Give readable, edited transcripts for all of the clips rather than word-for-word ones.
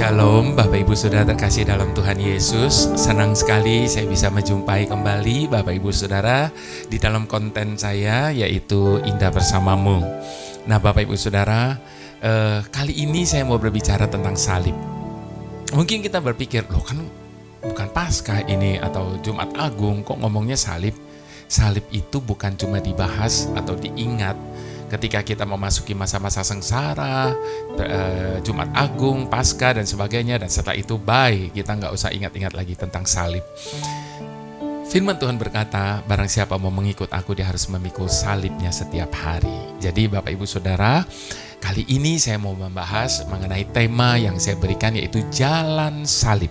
Shalom Bapak Ibu Saudara terkasih dalam Tuhan Yesus. Senang sekali saya bisa menjumpai kembali Bapak Ibu Saudara di dalam konten saya, yaitu Indah Bersamamu. Nah Bapak Ibu Saudara, kali ini saya mau berbicara tentang salib. Mungkin kita berpikir, loh kan bukan Paskah ini atau Jumat Agung, kok ngomongnya salib? Salib itu bukan cuma dibahas atau diingat ketika kita memasuki masa-masa sengsara, Jumat Agung, Paskah dan sebagainya, dan setelah itu bye, kita nggak usah ingat-ingat lagi tentang salib. Firman Tuhan berkata, barang siapa mau mengikut aku, dia harus memikul salibnya setiap hari. Jadi Bapak Ibu Saudara, kali ini saya mau membahas mengenai tema yang saya berikan, yaitu jalan salib.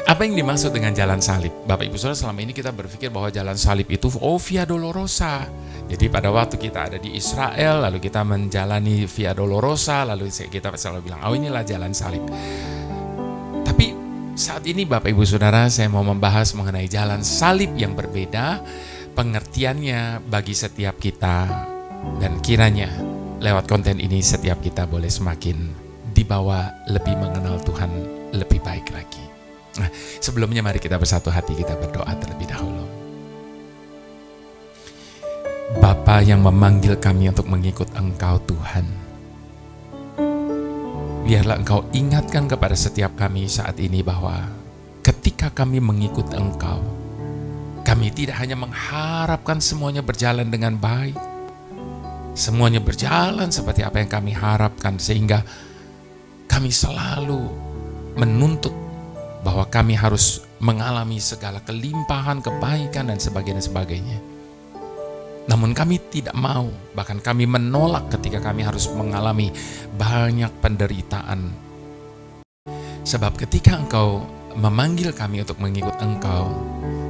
Apa yang dimaksud dengan jalan salib? Bapak Ibu Saudara, selama ini kita berpikir bahwa jalan salib itu Via Dolorosa. Jadi pada waktu kita ada di Israel, lalu kita menjalani Via Dolorosa, lalu kita selalu bilang, oh inilah jalan salib. Tapi saat ini Bapak Ibu Saudara, saya mau membahas mengenai jalan salib yang berbeda, pengertiannya bagi setiap kita, dan kiranya lewat konten ini setiap kita boleh semakin dibawa lebih mengenal Tuhan lebih baik lagi. Nah, sebelumnya mari kita bersatu hati, kita berdoa terlebih dahulu. Bapa yang memanggil kami untuk mengikut Engkau Tuhan, biarlah Engkau ingatkan kepada setiap kami saat ini bahwa ketika kami mengikut Engkau, kami tidak hanya mengharapkan semuanya berjalan dengan baik, semuanya berjalan seperti apa yang kami harapkan, sehingga kami selalu menuntut bahwa kami harus mengalami segala kelimpahan, kebaikan, dan sebagainya. Namun kami tidak mau, bahkan kami menolak ketika kami harus mengalami banyak penderitaan. Sebab ketika Engkau memanggil kami untuk mengikut Engkau,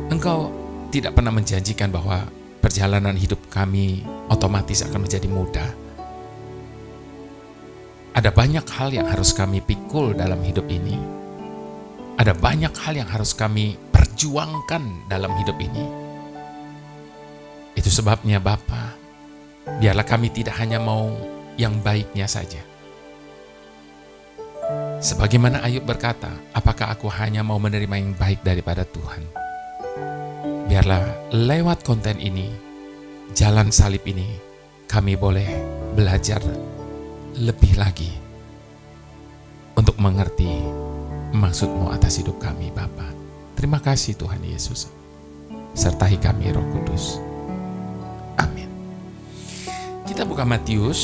Engkau tidak pernah menjanjikan bahwa perjalanan hidup kami otomatis akan menjadi mudah. Ada banyak hal yang harus kami pikul dalam hidup ini. Ada banyak hal yang harus kami perjuangkan dalam hidup ini. Itu sebabnya Bapa, biarlah kami tidak hanya mau yang baiknya saja. Sebagaimana Ayub berkata, apakah aku hanya mau menerima yang baik daripada Tuhan? Biarlah lewat konten ini, jalan salib ini, kami boleh belajar lebih lagi untuk mengerti maksud-Mu atas hidup kami, Bapa. Terima kasih Tuhan Yesus. Sertai kami Roh Kudus. Amin. Kita buka Matius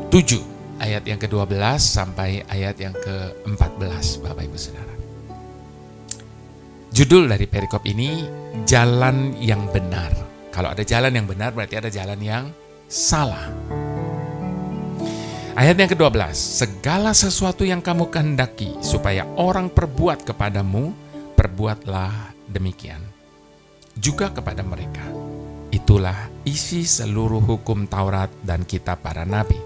7 ayat yang ke-12 sampai ayat yang ke-14, Bapak Ibu Saudara. Judul dari perikop ini, jalan yang benar. Kalau ada jalan yang benar, berarti ada jalan yang salah. Ayat yang ke-12, segala sesuatu yang kamu kehendaki supaya orang perbuat kepadamu, perbuatlah demikian juga kepada mereka. Itulah isi seluruh hukum Taurat dan kitab para nabi.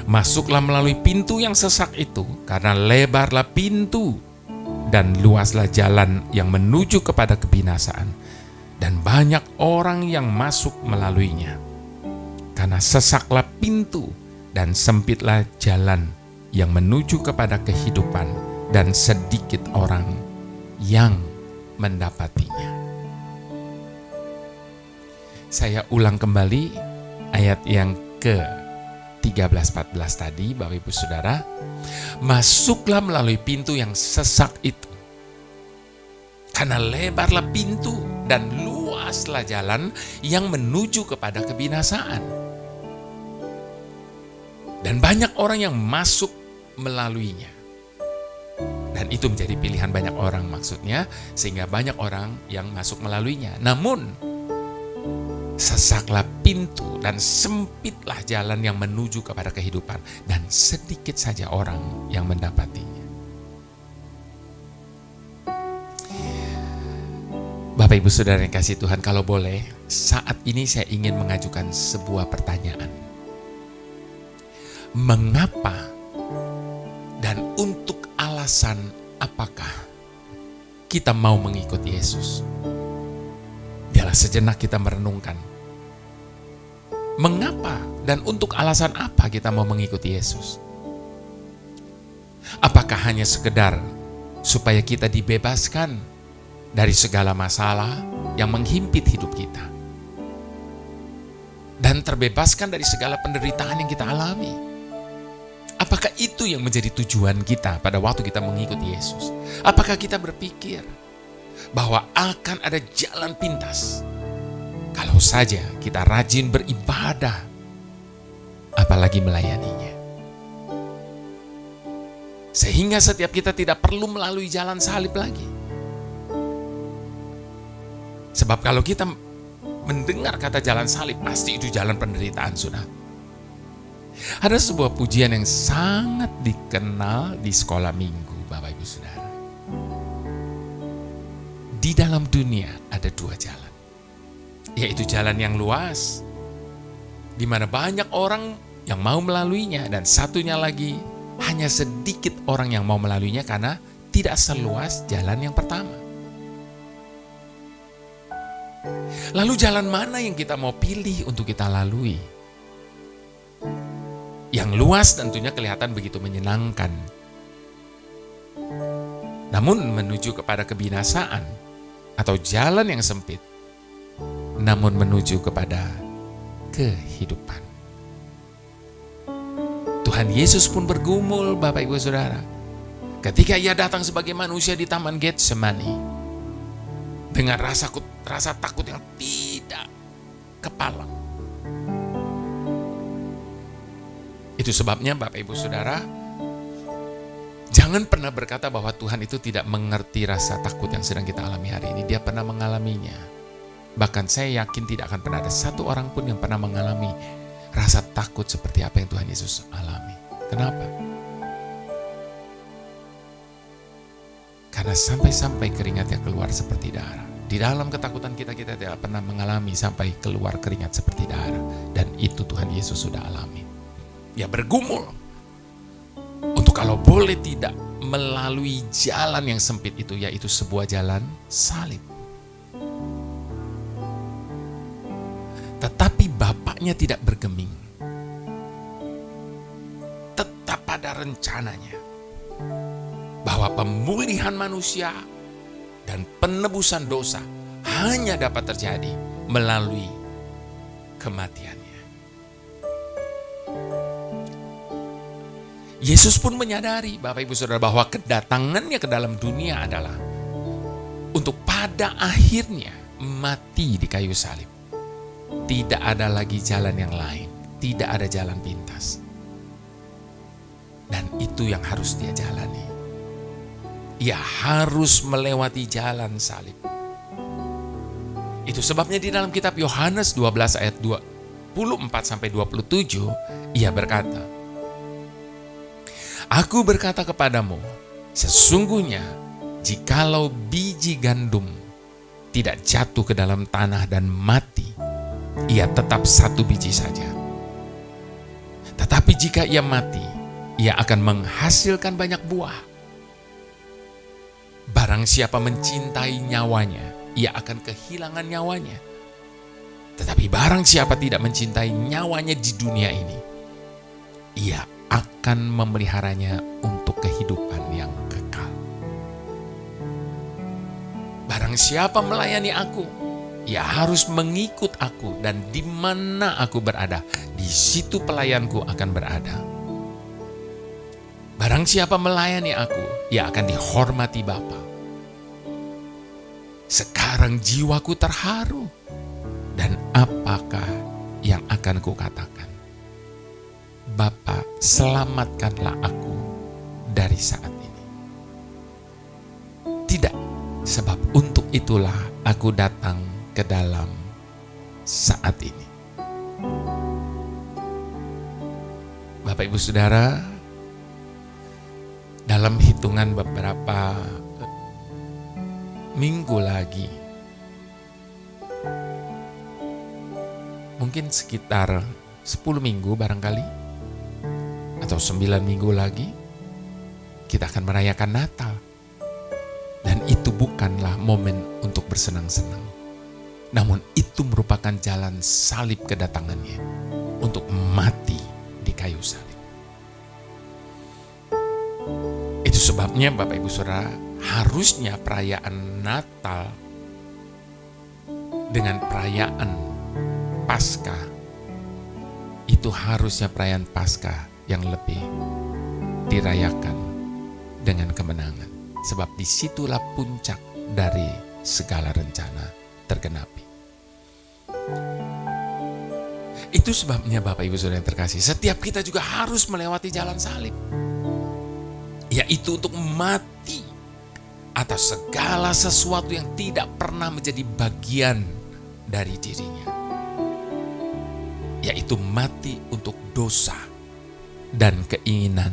Masuklah melalui pintu yang sesak itu, karena lebarlah pintu dan luaslah jalan yang menuju kepada kebinasaan, dan banyak orang yang masuk melaluinya. Karena sesaklah pintu dan sempitlah jalan yang menuju kepada kehidupan, dan sedikit orang yang mendapatinya. Saya ulang kembali ayat yang ke-13-14 tadi, Bapak Ibu Saudara. Masuklah melalui pintu yang sesak itu, karena lebarlah pintu dan luaslah jalan yang menuju kepada kebinasaan, dan banyak orang yang masuk melaluinya. Dan itu menjadi pilihan banyak orang maksudnya, sehingga banyak orang yang masuk melaluinya. Namun, sesaklah pintu dan sempitlah jalan yang menuju kepada kehidupan, dan sedikit saja orang yang mendapatinya. Bapak Ibu Saudara yang kasih Tuhan, kalau boleh, saat ini saya ingin mengajukan sebuah pertanyaan. Mengapa dan untuk alasan apakah kita mau mengikuti Yesus? Biarlah sejenak kita merenungkan. Mengapa dan untuk alasan apa kita mau mengikuti Yesus? Apakah hanya sekedar supaya kita dibebaskan dari segala masalah yang menghimpit hidup kita dan terbebaskan dari segala penderitaan yang kita alami? Apakah itu yang menjadi tujuan kita pada waktu kita mengikuti Yesus? Apakah kita berpikir bahwa akan ada jalan pintas kalau saja kita rajin beribadah, apalagi melayaninya? Sehingga setiap kita tidak perlu melalui jalan salib lagi. Sebab kalau kita mendengar kata jalan salib, pasti itu jalan penderitaan, sudah. Ada sebuah pujian yang sangat dikenal di sekolah minggu, Bapak Ibu Saudara. Di dalam dunia ada dua jalan, yaitu jalan yang luas, di mana banyak orang yang mau melaluinya, dan satunya lagi, hanya sedikit orang yang mau melaluinya karena tidak seluas jalan yang pertama. Lalu jalan mana yang kita mau pilih untuk kita lalui? Yang luas tentunya kelihatan begitu menyenangkan. Namun menuju kepada kebinasaan, atau jalan yang sempit, namun menuju kepada kehidupan. Tuhan Yesus pun bergumul, Bapak Ibu Saudara, ketika ia datang sebagai manusia di Taman Getsemani dengan rasa takut yang tidak kepala. Itu sebabnya Bapak Ibu Saudara, jangan pernah berkata bahwa Tuhan itu tidak mengerti rasa takut yang sedang kita alami hari ini. Dia pernah mengalaminya. Bahkan saya yakin tidak akan pernah ada satu orang pun yang pernah mengalami rasa takut seperti apa yang Tuhan Yesus alami. Kenapa? Karena sampai-sampai keringatnya keluar seperti darah. Di dalam ketakutan kita tidak pernah mengalami sampai keluar keringat seperti darah. Dan itu Tuhan Yesus sudah alami. Dia bergumul untuk kalau boleh tidak melalui jalan yang sempit itu, yaitu sebuah jalan salib. Tetapi Bapaknya tidak bergeming. Tetap pada rencananya bahwa pemulihan manusia dan penebusan dosa hanya dapat terjadi melalui kematiannya. Yesus pun menyadari, Bapak Ibu Saudara, bahwa kedatangannya ke dalam dunia adalah untuk pada akhirnya mati di kayu salib. Tidak ada lagi jalan yang lain, tidak ada jalan pintas. Dan itu yang harus dia jalani. Ia harus melewati jalan salib. Itu sebabnya di dalam kitab Yohanes 12 ayat 24-27, ia berkata, Aku berkata kepadamu, sesungguhnya jikalau biji gandum tidak jatuh ke dalam tanah dan mati, ia tetap satu biji saja. Tetapi jika ia mati, ia akan menghasilkan banyak buah. Barang siapa mencintai nyawanya, ia akan kehilangan nyawanya. Tetapi barang siapa tidak mencintai nyawanya di dunia ini, ia akan memeliharanya untuk kehidupan yang kekal. Barang siapa melayani aku, ia harus mengikut aku, dan di mana aku berada, di situ pelayanku akan berada. Barang siapa melayani aku, ia akan dihormati Bapa. Sekarang jiwaku terharu, dan apakah yang akan kukatakan? Bapa, selamatkanlah aku dari saat ini. Tidak, sebab untuk itulah aku datang ke dalam saat ini. Bapak Ibu Saudara, dalam hitungan beberapa minggu lagi, mungkin sekitar 10 minggu barangkali, atau 9 minggu lagi, kita akan merayakan Natal. Dan itu bukanlah momen untuk bersenang-senang, namun itu merupakan jalan salib kedatangannya untuk mati di kayu salib. sebabnya Bapak Ibu Saudara, harusnya perayaan Natal dengan perayaan Paskah itu harusnya perayaan Paskah yang lebih dirayakan dengan kemenangan. Sebab disitulah puncak dari segala rencana tergenapi. Itu sebabnya Bapak Ibu Saudara yang terkasih, setiap kita juga harus melewati jalan salib. Yaitu untuk mati atas segala sesuatu yang tidak pernah menjadi bagian dari dirinya. Yaitu mati untuk dosa dan keinginan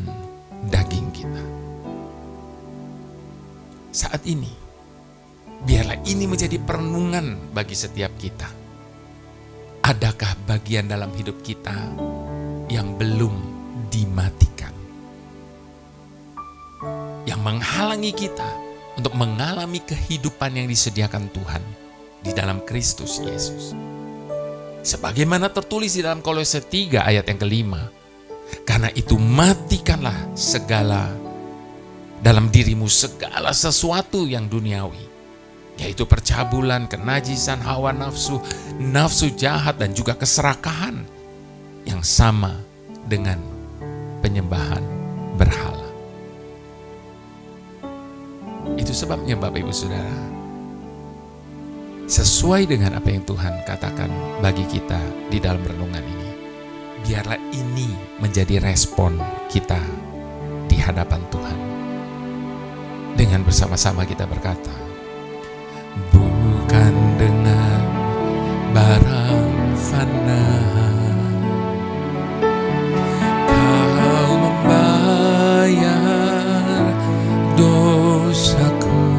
daging kita. Saat ini, biarlah ini menjadi perenungan bagi setiap kita. Adakah bagian dalam hidup kita yang belum dimatikan? Yang menghalangi kita untuk mengalami kehidupan yang disediakan Tuhan di dalam Kristus Yesus. Sebagaimana tertulis di dalam Kolose 3 ayat yang kelima. Karena itu matikanlah segala dalam dirimu segala sesuatu yang duniawi. Yaitu percabulan, kenajisan, hawa nafsu, nafsu jahat dan juga keserakahan. Yang sama dengan penyembahan berhala. Itu sebabnya Bapak Ibu Saudara, sesuai dengan apa yang Tuhan katakan bagi kita di dalam renungan ini, biarlah ini menjadi respon kita di hadapan Tuhan. Dengan bersama-sama kita berkata, bukan dengan barang fana kau membayar dosaku.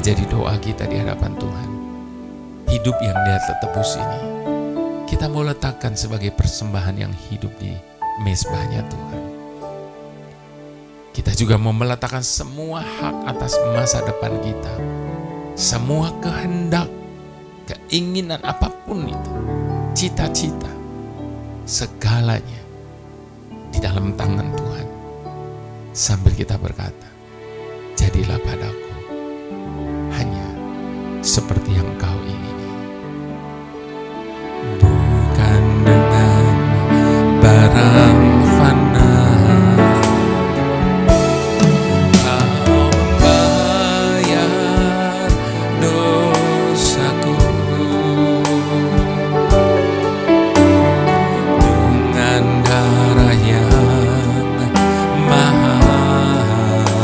menjadi doa kita di hadapan Tuhan. Hidup yang dia tebus ini, kita mau letakkan sebagai persembahan yang hidup di mezbahnya Tuhan. Kita juga mau meletakkan semua hak atas masa depan kita. Semua kehendak, keinginan apapun itu, cita-cita, segalanya di dalam tangan Tuhan. Sambil kita berkata, jadilah padaku hanya seperti yang Engkau ingini. Bukan dengan barang fana Kau membayar dosaku, dengan darah yang mahal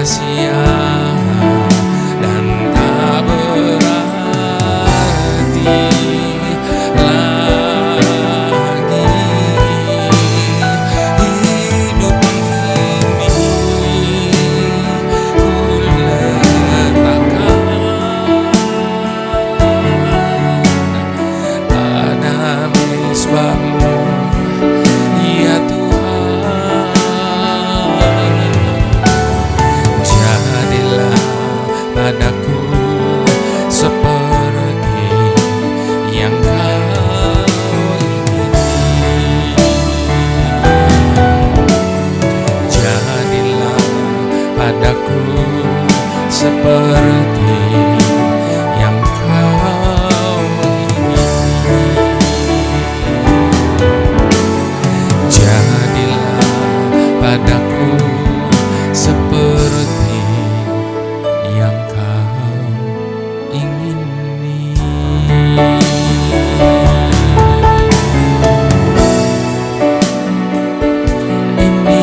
sia-sia dan tak berarti lagi. Hidup ini ku letakkan pada mezbah-Mu, ya Tuhan. Jadilah padaku seperti yang Kau ingini. Jadilah padaku seperti yang Kau ingini. Jadilah padaku seperti yang Kau ingini. Ini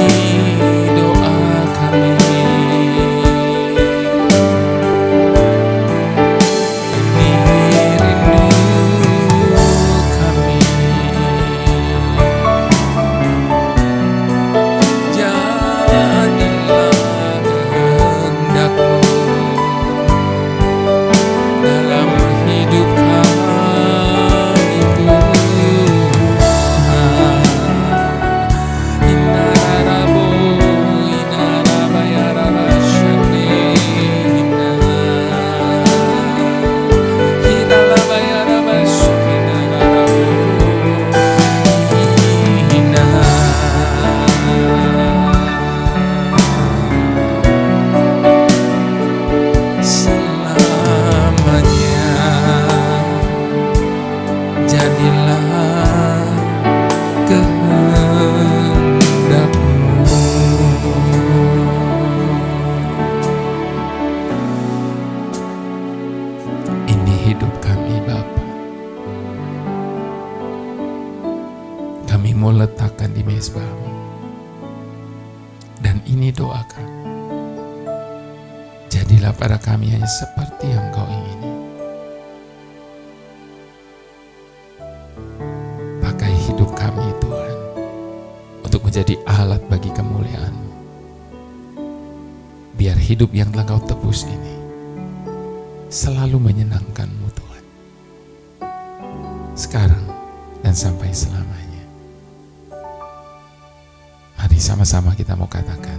doa kami, ini rindu kami. Jadilah kehendak-Mu dalam hidup kami, Tuhan. Inarabo, inarabayarabashane, inalabayarabashukinarabo, selamanya. Jadilah kehendak-Mu. Ini hidup kami, Bapa. Kami mau letakkan di mezbah-Mu. Dan ini doa kami. Jadilah pada kami hanya seperti yang Kau ingini. Pakai hidup kami, Tuhan, untuk menjadi alat bagi kemuliaan-Mu. Biar hidup yang telah Kau tebus ini selalu menyenangkan-Mu, Tuhan. Sekarang dan sampai selamanya. Mari sama-sama kita mau katakan,